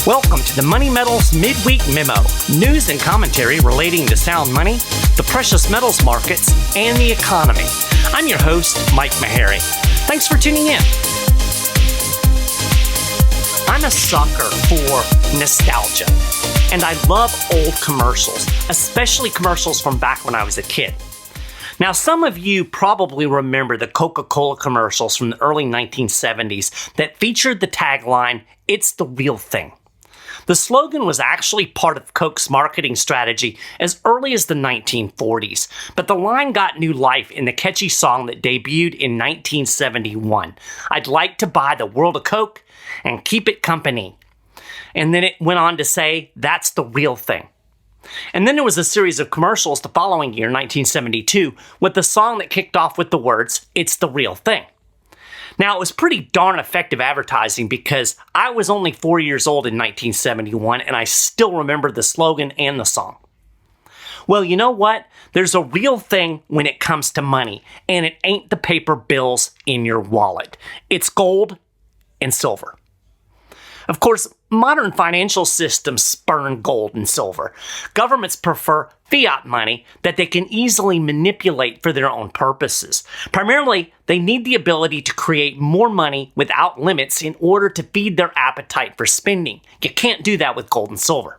Welcome to the Money Metals Midweek Memo, news and commentary relating to sound money, the precious metals markets, and the economy. I'm your host, Mike Maharrey. Thanks for tuning in. I'm a sucker for nostalgia, and I love old commercials, especially commercials from back when I was a kid. Now, some of you probably remember the CocaCola commercials from the early 1970s that featured the tagline, "It's the real thing." The slogan was actually part of Coke's marketing strategy as early as the 1940s, but the line got new life in the catchy song that debuted in 1971. "I'd like to buy the world of Coke and keep it company." And then it went on to say, "That's the real thing." And then there was a series of commercials the following year, 1972, with the song that kicked off with the words, "It's the real thing." Now, it was pretty darn effective advertising because I was only 4 years old in 1971 and I still remember the slogan and the song. Well, you know what? There's a real thing when it comes to money, and it ain't the paper bills in your wallet. It's gold and silver. Of course, modern financial systems spurn gold and silver. Governments prefer fiat money that they can easily manipulate for their own purposes. Primarily, they need the ability to create more money without limits in order to feed their appetite for spending. You can't do that with gold and silver.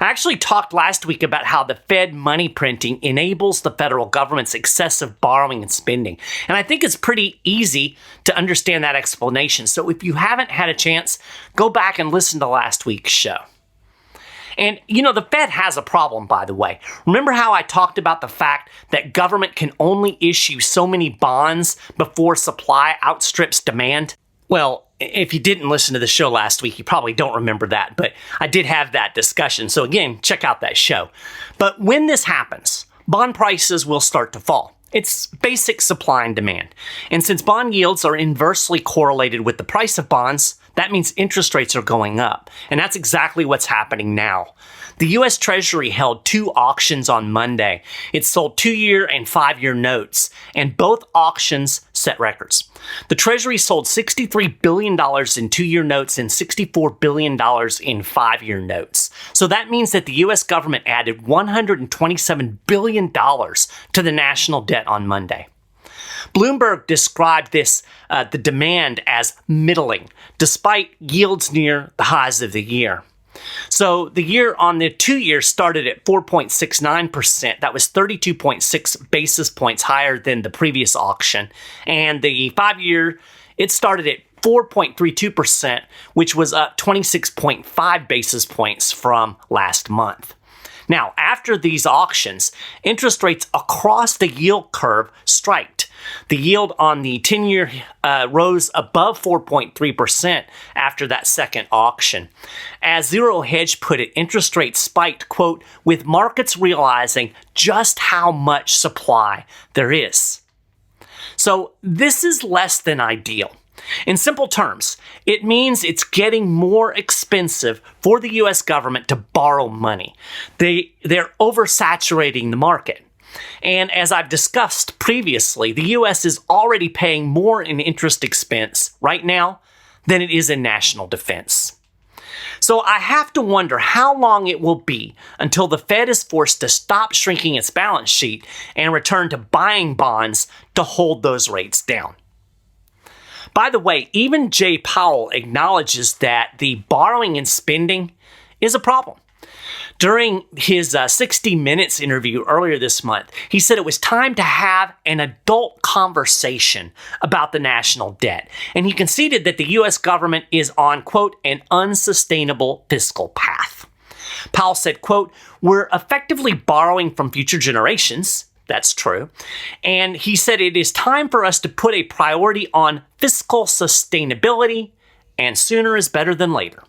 I actually talked last week about how the Fed money printing enables the federal government's excessive borrowing and spending. And I think it's pretty easy to understand that explanation. So if you haven't had a chance, go back and listen to last week's show. And, the Fed has a problem, by the way. Remember how I talked about the fact that government can only issue so many bonds before supply outstrips demand? Well, if you didn't listen to the show last week, you probably don't remember that, but I did have that discussion. So again, check out that show. But when this happens, bond prices will start to fall. It's basic supply and demand. And since bond yields are inversely correlated with the price of bonds, that means interest rates are going up. And that's exactly what's happening now. The U.S. Treasury held two auctions on Monday. It sold 2-year and 5-year notes, and both auctions set records. The Treasury sold $63 billion in 2-year notes and $64 billion in 5-year notes. So that means that the U.S. government added $127 billion to the national debt on Monday. Bloomberg described the demand as middling, despite yields near the highs of the year. So the year on the 2-year started at 4.69%. That was 32.6 basis points higher than the previous auction. And the 5-year, it started at 4.32%, which was up 26.5 basis points from last month. Now, after these auctions, interest rates across the yield curve spiked. The yield on the 10-year rose above 4.3% after that second auction. As Zero Hedge put it, interest rates spiked, quote, with markets realizing just how much supply there is. So this is less than ideal. In simple terms, it means it's getting more expensive for the U.S. government to borrow money. They're oversaturating the market. And as I've discussed previously, the U.S. is already paying more in interest expense right now than it is in national defense. So I have to wonder how long it will be until the Fed is forced to stop shrinking its balance sheet and return to buying bonds to hold those rates down. By the way, even Jay Powell acknowledges that the borrowing and spending is a problem. During his 60 Minutes interview earlier this month, he said it was time to have an adult conversation about the national debt. And he conceded that the U.S. government is on, quote, an unsustainable fiscal path. Powell said, quote, "We're effectively borrowing from future generations." That's true. And he said it is time for us to put a priority on fiscal sustainability, and sooner is better than later.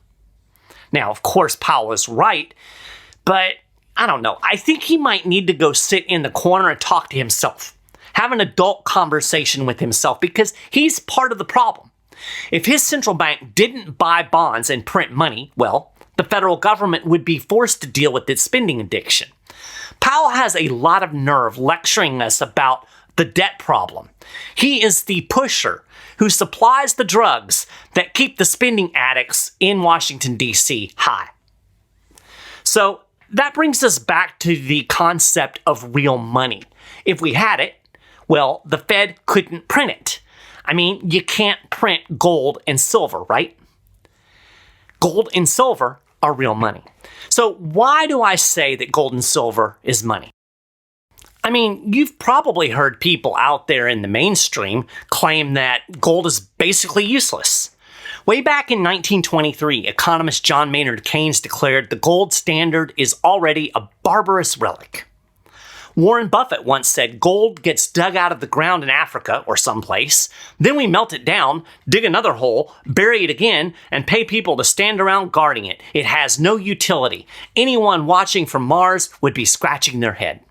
Now, of course, Powell is right, but I don't know. I think he might need to go sit in the corner and talk to himself. Have an adult conversation with himself because he's part of the problem. If his central bank didn't buy bonds and print money, well, the federal government would be forced to deal with its spending addiction. Powell has a lot of nerve lecturing us about the debt problem. He is the pusher who supplies the drugs that keep the spending addicts in Washington, D.C. high. So that brings us back to the concept of real money. If we had it, well, the Fed couldn't print it. I mean, you can't print gold and silver, right? Gold and silver are real money. So why do I say that gold and silver is money? I mean, you've probably heard people out there in the mainstream claim that gold is basically useless. Way back in 1923, economist John Maynard Keynes declared the gold standard is already a barbarous relic. Warren Buffett once said gold gets dug out of the ground in Africa or someplace, then we melt it down, dig another hole, bury it again, and pay people to stand around guarding it. It has no utility. Anyone watching from Mars would be scratching their head.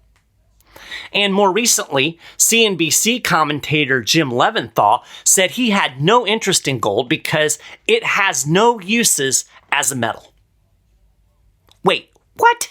And more recently, CNBC commentator Jim Leventhal said he had no interest in gold because it has no uses as a metal. Wait, what?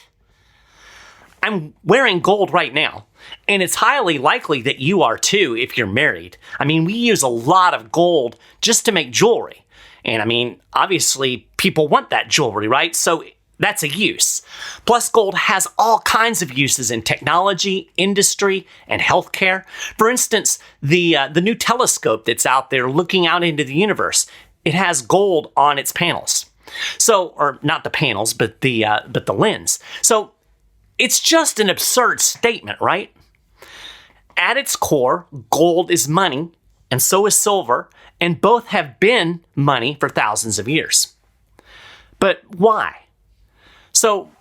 I'm wearing gold right now, and it's highly likely that you are too if you're married. I mean, we use a lot of gold just to make jewelry. And I mean, obviously, people want that jewelry, right? So that's a use. Plus, gold has all kinds of uses in technology, industry, and healthcare. For instance, the new telescope that's out there looking out into the universe, it has gold on its panels. So, or not the panels, but the lens. So, it's just an absurd statement, right? At its core, gold is money, and so is silver, and both have been money for thousands of years. But why? So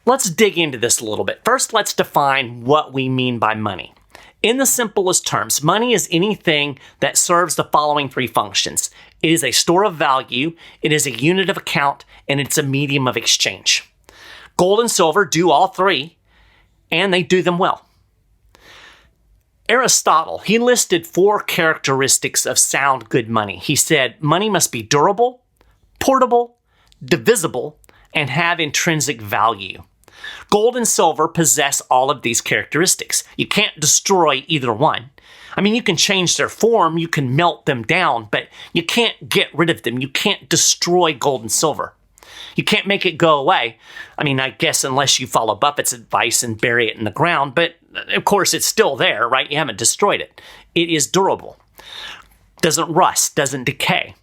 let's dig into this a little bit. First, let's define what we mean by money. In the simplest terms, money is anything that serves the following three functions. It is a store of value, it is a unit of account, and it's a medium of exchange. Gold and silver do all three, and they do them well. Aristotle, he listed 4 characteristics of sound good money. He said money must be durable, portable, divisible, and have intrinsic value. Gold and silver possess all of these characteristics. You can't destroy either one. I mean, you can change their form, you can melt them down, but you can't get rid of them. You can't destroy gold and silver. You can't make it go away. I mean, I guess unless you follow Buffett's advice and bury it in the ground, but of course it's still there, right? You haven't destroyed it. It is durable. Doesn't rust, doesn't decay.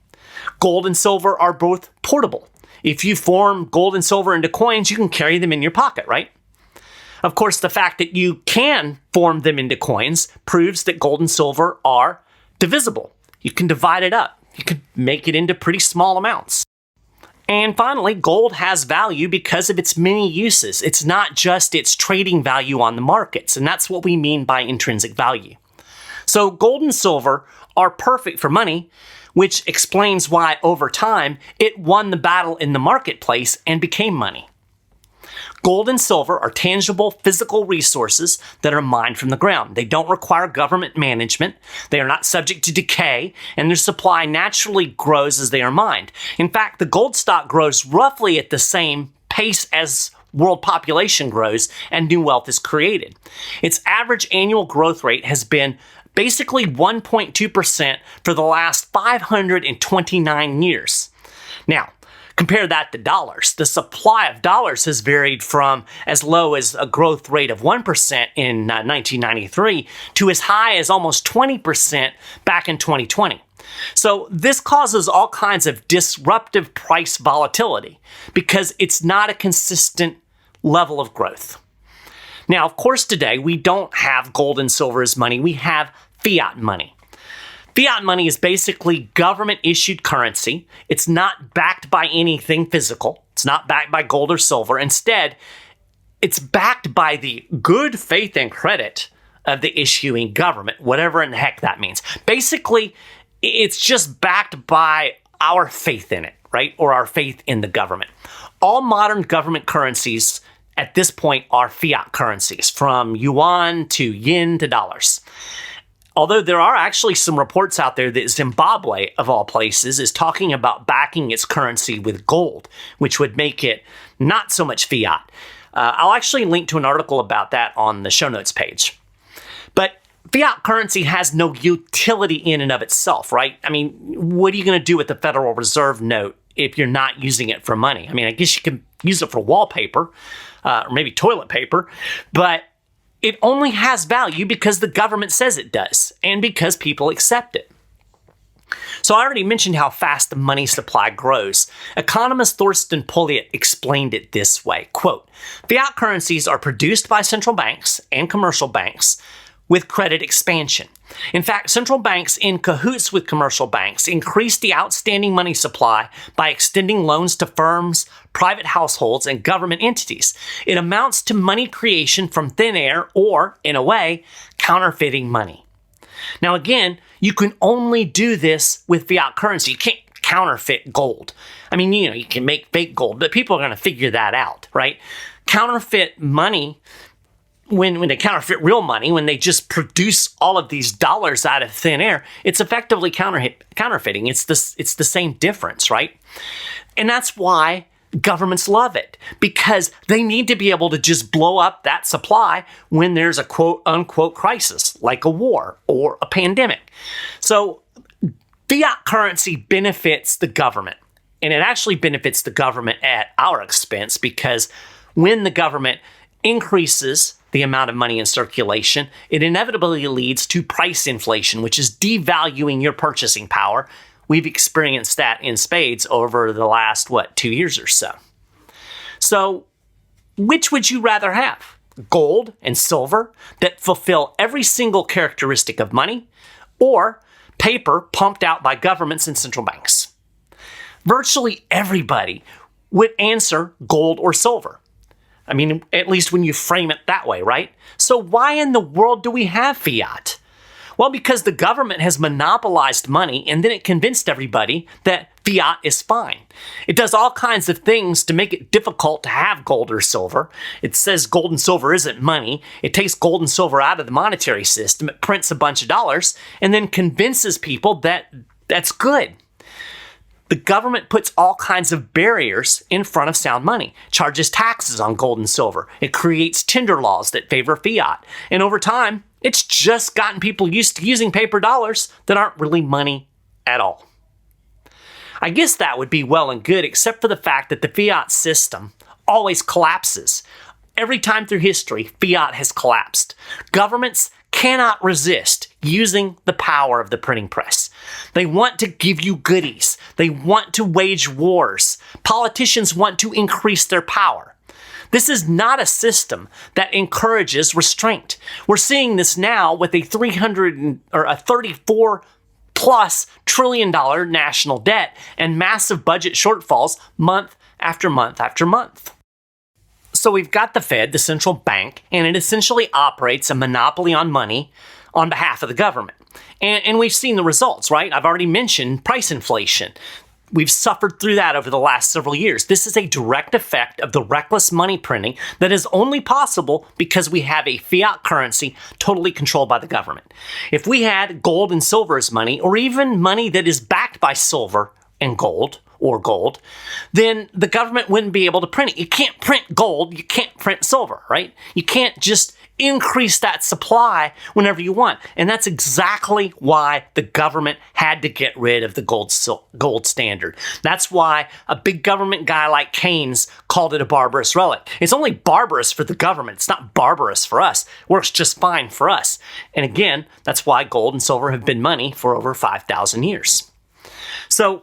Gold and silver are both portable. If you form gold and silver into coins, you can carry them in your pocket, right? Of course, the fact that you can form them into coins proves that gold and silver are divisible. You can divide it up. You can make it into pretty small amounts. And finally, gold has value because of its many uses. It's not just its trading value on the markets, and that's what we mean by intrinsic value. So gold and silver are perfect for money, which explains why over time it won the battle in the marketplace and became money. Gold and silver are tangible physical resources that are mined from the ground. They don't require government management, they are not subject to decay, and their supply naturally grows as they are mined. In fact, the gold stock grows roughly at the same pace as world population grows and new wealth is created. Its average annual growth rate has been basically 1.2% for the last 529 years. Now, compare that to dollars. The supply of dollars has varied from as low as a growth rate of 1% in 1993 to as high as almost 20% back in 2020. So this causes all kinds of disruptive price volatility because it's not a consistent level of growth. Now, of course, today we don't have gold and silver as money. We have fiat money. Fiat money is basically government-issued currency. It's not backed by anything physical. It's not backed by gold or silver. Instead, it's backed by the good faith and credit of the issuing government, whatever in the heck that means. Basically, it's just backed by our faith in it, right? Or our faith in the government. All modern government currencies at this point are fiat currencies, from yuan to yen to dollars. Although there are actually some reports out there that Zimbabwe, of all places, is talking about backing its currency with gold, which would make it not so much fiat. I'll actually link to an article about that on the show notes page. But fiat currency has no utility in and of itself, right? I mean, what are you going to do with the Federal Reserve note if you're not using it for money? I mean, I guess you can use it for wallpaper or maybe toilet paper, but it only has value because the government says it does and because people accept it. So I already mentioned how fast the money supply grows. Economist Thorsten Pouliot explained it this way, quote, "Fiat currencies are produced by central banks and commercial banks with credit expansion. In fact, central banks in cahoots with commercial banks increase the outstanding money supply by extending loans to firms, private households, and government entities. It amounts to money creation from thin air or, in a way, counterfeiting money." Now again, you can only do this with fiat currency. You can't counterfeit gold. I mean, you can make fake gold, but people are going to figure that out, right? Counterfeit money, when they counterfeit real money, when they just produce all of these dollars out of thin air, it's effectively counterfeiting. It's the same difference, right? And that's why governments love it, because they need to be able to just blow up that supply when there's a quote unquote crisis, like a war or a pandemic. So fiat currency benefits the government, and it actually benefits the government at our expense, because when the government increases the amount of money in circulation, it inevitably leads to price inflation, which is devaluing your purchasing power. We've experienced that in spades over the last, 2 years or so. So, which would you rather have? Gold and silver that fulfill every single characteristic of money, or paper pumped out by governments and central banks? Virtually everybody would answer gold or silver. I mean, at least when you frame it that way, right? So why in the world do we have fiat? Well, because the government has monopolized money, and then it convinced everybody that fiat is fine. It does all kinds of things to make it difficult to have gold or silver. It says gold and silver isn't money. It takes gold and silver out of the monetary system. It prints a bunch of dollars and then convinces people that that's good. The government puts all kinds of barriers in front of sound money, charges taxes on gold and silver. It creates tender laws that favor fiat. And over time, it's just gotten people used to using paper dollars that aren't really money at all. I guess that would be well and good, except for the fact that the fiat system always collapses. Every time through history, fiat has collapsed. Governments cannot resist using the power of the printing press. They want to give you goodies. They want to wage wars. Politicians want to increase their power. This is not a system that encourages restraint. We're seeing this now with a $34+ trillion national debt and massive budget shortfalls month after month after month. So we've got the Fed, the central bank, and it essentially operates a monopoly on money on behalf of the government. And we've seen the results, right? I've already mentioned price inflation. We've suffered through that over the last several years. This is a direct effect of the reckless money printing that is only possible because we have a fiat currency totally controlled by the government. If we had gold and silver as money, or even money that is backed by silver and gold, then the government wouldn't be able to print it. You can't print gold, you can't print silver, right? You can't just increase that supply whenever you want. And that's exactly why the government had to get rid of the gold standard. That's why a big government guy like Keynes called it a barbarous relic. It's only barbarous for the government. It's not barbarous for us. It works just fine for us. And again, that's why gold and silver have been money for over 5,000 years. So,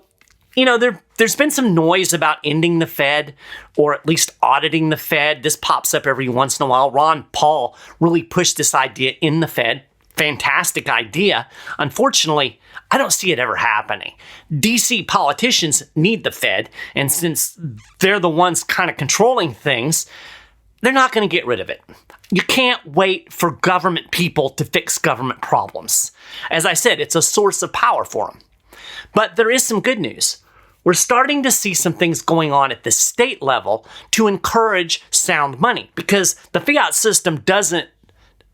there's been some noise about ending the Fed, or at least auditing the Fed. This pops up every once in a while. Ron Paul really pushed this idea in the Fed. Fantastic idea. Unfortunately, I don't see it ever happening. DC politicians need the Fed, and since they're the ones kind of controlling things, they're not going to get rid of it. You can't wait for government people to fix government problems. As I said, it's a source of power for them. But there is some good news. We're starting to see some things going on at the state level to encourage sound money, because the fiat system doesn't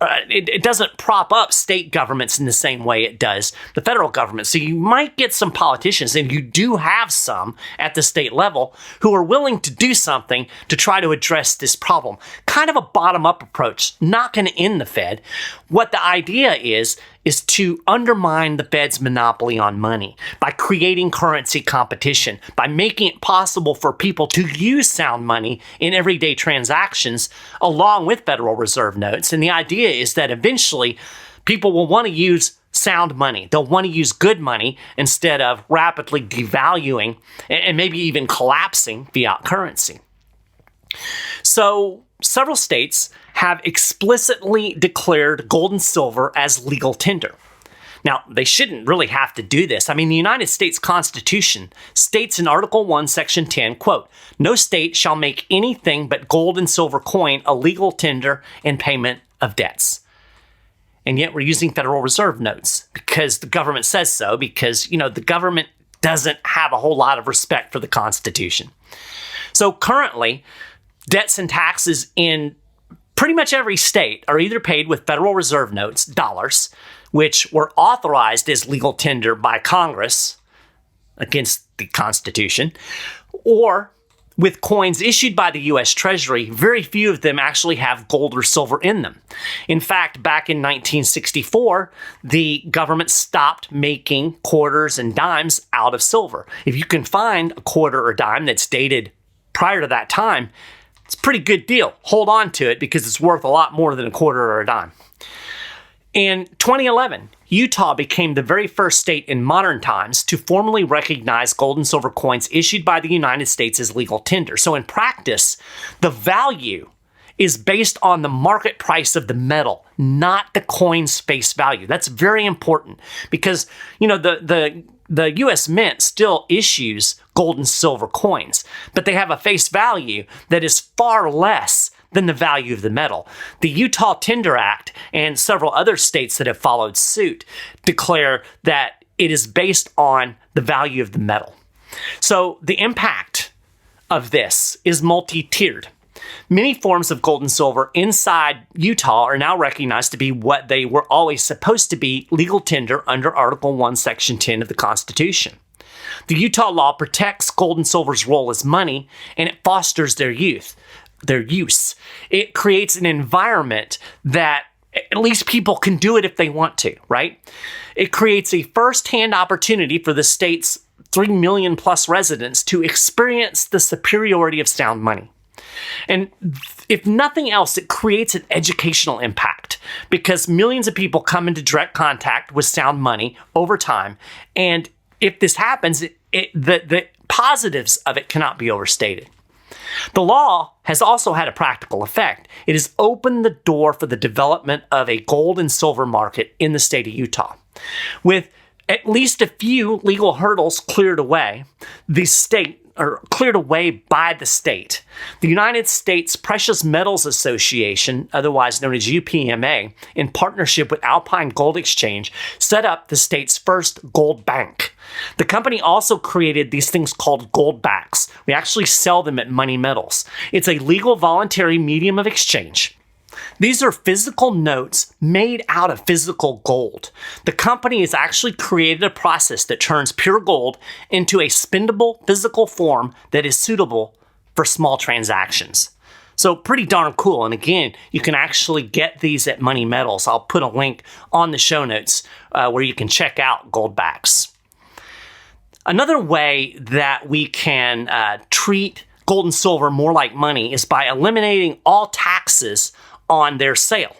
it doesn't prop up state governments in the same way it does the federal government. So you might get some politicians, and you do have some at the state level, who are willing to do something to try to address this problem. Kind of a bottom-up approach, not going to end the Fed. What the idea is to undermine the Fed's monopoly on money by creating currency competition, by making it possible for people to use sound money in everyday transactions along with Federal Reserve notes. And the idea is that eventually people will want to use sound money. They'll want to use good money instead of rapidly devaluing and maybe even collapsing fiat currency. So several states have explicitly declared gold and silver as legal tender. Now, they shouldn't really have to do this. I mean, the United States Constitution states in Article 1, Section 10, quote, "No state shall make anything but gold and silver coin a legal tender in payment of debts." And yet we're using Federal Reserve notes because the government says so, because, the government doesn't have a whole lot of respect for the Constitution. So currently, debts and taxes in pretty much every state are either paid with Federal Reserve notes, dollars, which were authorized as legal tender by Congress against the Constitution, or with coins issued by the U.S. Treasury. Very few of them actually have gold or silver in them. In fact, back in 1964, the government stopped making quarters and dimes out of silver. If you can find a quarter or dime that's dated prior to that time, it's a pretty good deal. Hold on to it because it's worth a lot more than a quarter or a dime. In 2011, Utah became the very first state in modern times to formally recognize gold and silver coins issued by the United States as legal tender. So in practice, the value is based on the market price of the metal, not the coin's face value. That's very important because, the U.S. Mint still issues gold and silver coins, but they have a face value that is far less than the value of the metal. The Utah Tender Act and several other states that have followed suit declare that it is based on the value of the metal. So the impact of this is multi-tiered. Many forms of gold and silver inside Utah are now recognized to be what they were always supposed to be, legal tender under Article 1, Section 10 of the Constitution. The Utah law protects gold and silver's role as money, and it fosters their use. It creates an environment that at least people can do it if they want to, right? It creates a first-hand opportunity for the state's 3 million plus residents to experience the superiority of sound money. And if nothing else, it creates an educational impact because millions of people come into direct contact with sound money over time. And if this happens, the positives of it cannot be overstated. The law has also had a practical effect. It has opened the door for the development of a gold and silver market in the state of Utah. With at least a few legal hurdles cleared away, cleared away by the state. The United States Precious Metals Association, otherwise known as UPMA, in partnership with Alpine Gold Exchange, set up the state's first gold bank. The company also created these things called gold backs. We actually sell them at Money Metals. It's a legal voluntary medium of exchange. These are physical notes made out of physical gold. The company has actually created a process that turns pure gold into a spendable physical form that is suitable for small transactions. So pretty darn cool. And again, you can actually get these at Money Metals. I'll put a link on the show notes where you can check out gold backs. Another way that we can treat gold and silver more like money is by eliminating all taxes on their sale.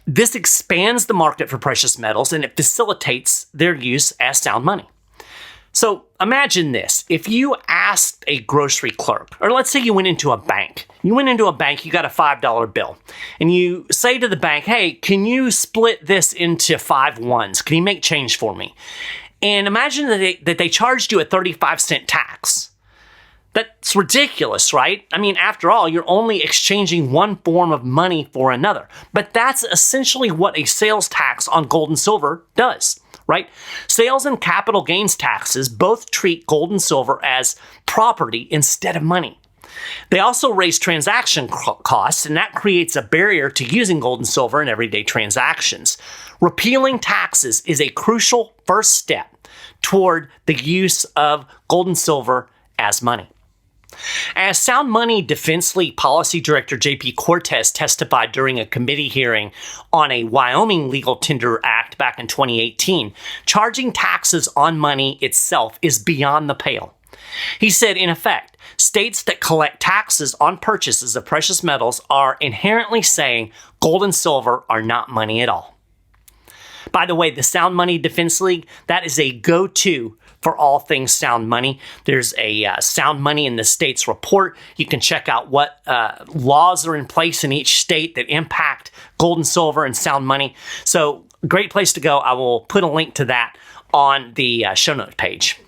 This expands the market for precious metals and it facilitates their use as sound money. So imagine this. If you asked a grocery clerk, or let's say you went into a bank. You got a $5 bill, and you say to the bank, hey, can you split this into 5 ones? Can you make change for me? And imagine that they charged you a 35-cent tax. That's ridiculous, right? I mean, after all, you're only exchanging one form of money for another. But that's essentially what a sales tax on gold and silver does, right? Sales and capital gains taxes both treat gold and silver as property instead of money. They also raise transaction costs, and that creates a barrier to using gold and silver in everyday transactions. Repealing taxes is a crucial first step toward the use of gold and silver as money. As Sound Money Defense League Policy Director J.P. Cortez testified during a committee hearing on a Wyoming Legal Tender Act back in 2018, charging taxes on money itself is beyond the pale. He said, in effect, states that collect taxes on purchases of precious metals are inherently saying gold and silver are not money at all. By the way, the Sound Money Defense League, that is a go-to for all things sound money. There's a Sound Money in the States report. You can check out what laws are in place in each state that impact gold and silver and sound money. So, great place to go. I will put a link to that on the show notes page.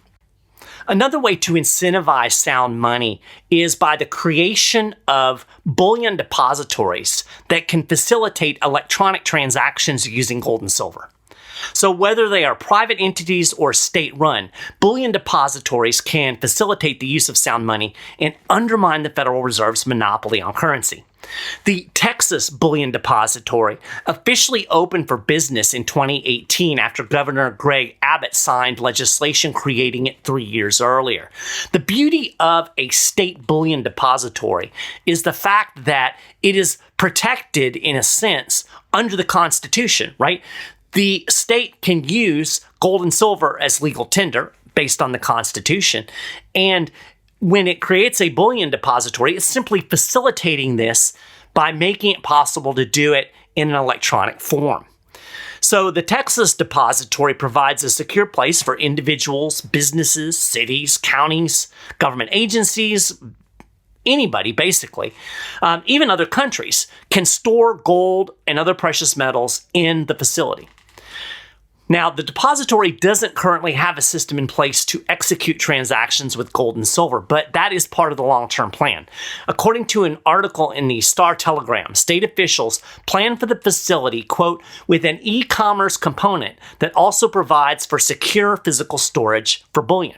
Another way to incentivize sound money is by the creation of bullion depositories that can facilitate electronic transactions using gold and silver. So whether they are private entities or state-run, bullion depositories can facilitate the use of sound money and undermine the Federal Reserve's monopoly on currency. The Texas Bullion Depository officially opened for business in 2018 after Governor Greg Abbott signed legislation creating it 3 years earlier. The beauty of a state bullion depository is the fact that it is protected, in a sense, under the Constitution, right? The state can use gold and silver as legal tender based on the Constitution, and when it creates a bullion depository, it's simply facilitating this by making it possible to do it in an electronic form. So the Texas Depository provides a secure place for individuals, businesses, cities, counties, government agencies, anybody basically, even other countries, can store gold and other precious metals in the facility. Now, the depository doesn't currently have a system in place to execute transactions with gold and silver, but that is part of the long-term plan. According to an article in the Star Telegram, state officials plan for the facility, quote, with an e-commerce component that also provides for secure physical storage for bullion.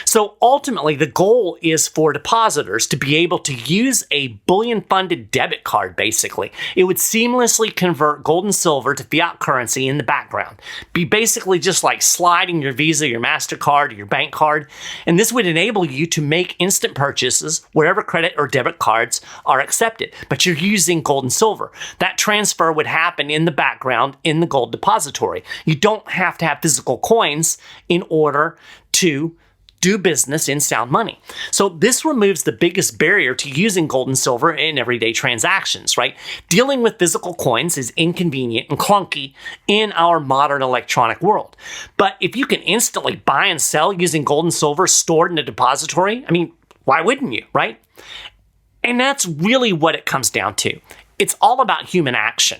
So ultimately, the goal is for depositors to be able to use a bullion-funded debit card, basically. It would seamlessly convert gold and silver to fiat currency in the background. Be basically just like sliding your Visa, your MasterCard, or your bank card. And this would enable you to make instant purchases wherever credit or debit cards are accepted. But you're using gold and silver. That transfer would happen in the background in the gold depository. You don't have to have physical coins in order to do business in sound money. So this removes the biggest barrier to using gold and silver in everyday transactions, right? Dealing with physical coins is inconvenient and clunky in our modern electronic world. But if you can instantly buy and sell using gold and silver stored in a depository, I mean, why wouldn't you, right? And that's really what it comes down to. It's all about human action.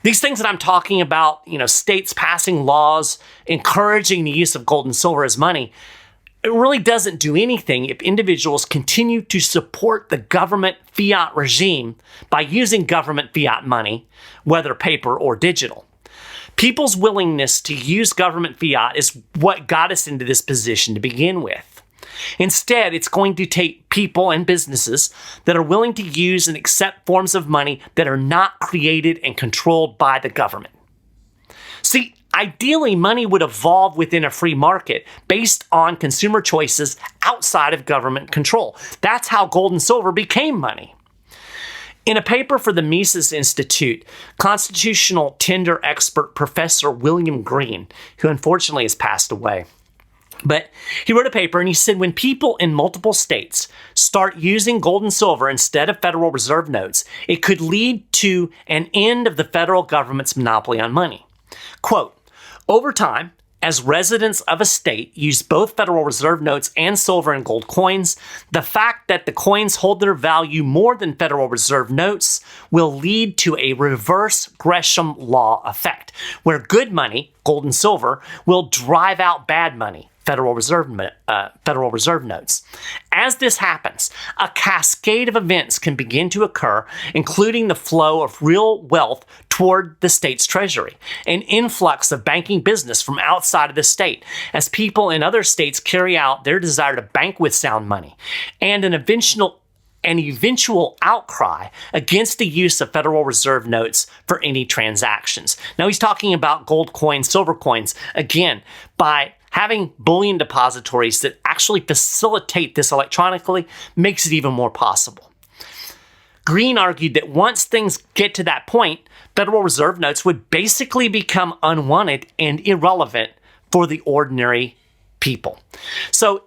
These things that I'm talking about, states passing laws, encouraging the use of gold and silver as money, it really doesn't do anything if individuals continue to support the government fiat regime by using government fiat money, whether paper or digital. People's willingness to use government fiat is what got us into this position to begin with. Instead, it's going to take people and businesses that are willing to use and accept forms of money that are not created and controlled by the government. See, ideally, money would evolve within a free market based on consumer choices outside of government control. That's how gold and silver became money. In a paper for the Mises Institute, constitutional tender expert Professor William Green, who unfortunately has passed away, but he wrote a paper and he said when people in multiple states start using gold and silver instead of Federal Reserve notes, it could lead to an end of the federal government's monopoly on money. Quote, over time, as residents of a state use both Federal Reserve notes and silver and gold coins, the fact that the coins hold their value more than Federal Reserve notes will lead to a reverse Gresham law effect, where good money, gold and silver, will drive out bad money, Federal Reserve notes. As this happens, a cascade of events can begin to occur, including the flow of real wealth toward the state's treasury, an influx of banking business from outside of the state as people in other states carry out their desire to bank with sound money, and an eventual outcry against the use of Federal Reserve notes for any transactions. Now he's talking about gold coins, silver coins, again, by having bullion depositories that actually facilitate this electronically makes it even more possible. Green argued that once things get to that point, Federal Reserve notes would basically become unwanted and irrelevant for the ordinary people. So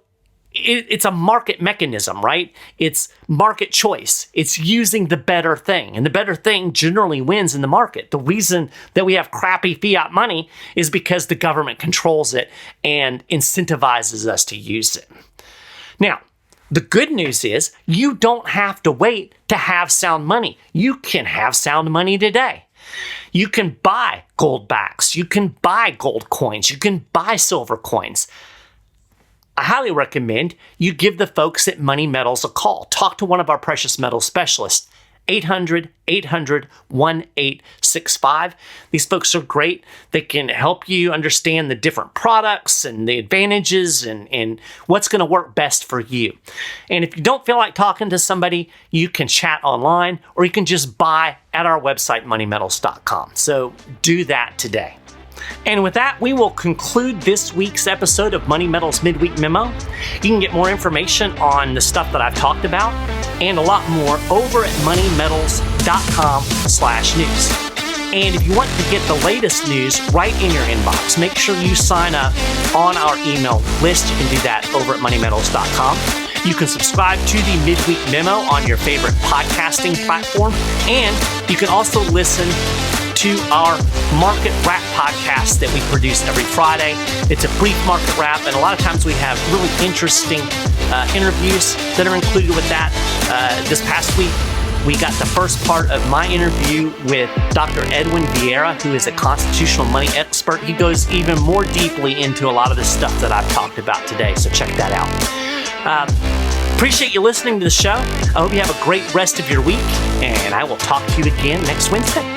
it's a market mechanism, right? It's market choice. It's using the better thing. And the better thing generally wins in the market. The reason that we have crappy fiat money is because the government controls it and incentivizes us to use it. Now, the good news is you don't have to wait to have sound money. You can have sound money today. You can buy gold backs. You can buy gold coins. You can buy silver coins. I highly recommend you give the folks at Money Metals a call. Talk to one of our precious metals specialists, 800-800-1865. These folks are great. They can help you understand the different products and the advantages and what's going to work best for you. And if you don't feel like talking to somebody, you can chat online or you can just buy at our website, moneymetals.com. So do that today. And with that, we will conclude this week's episode of Money Metals Midweek Memo. You can get more information on the stuff that I've talked about and a lot more over at moneymetals.com/news. And if you want to get the latest news right in your inbox, make sure you sign up on our email list. You can do that over at moneymetals.com. You can subscribe to the Midweek Memo on your favorite podcasting platform. And you can also listen to our Market Wrap podcast that we produce every Friday. It's a brief market wrap, and a lot of times we have really interesting interviews that are included with that. This past week, we got the first part of my interview with Dr. Edwin Vieira, who is a constitutional money expert. He goes even more deeply into a lot of the stuff that I've talked about today, so check that out. Appreciate you listening to the show. I hope you have a great rest of your week, and I will talk to you again next Wednesday.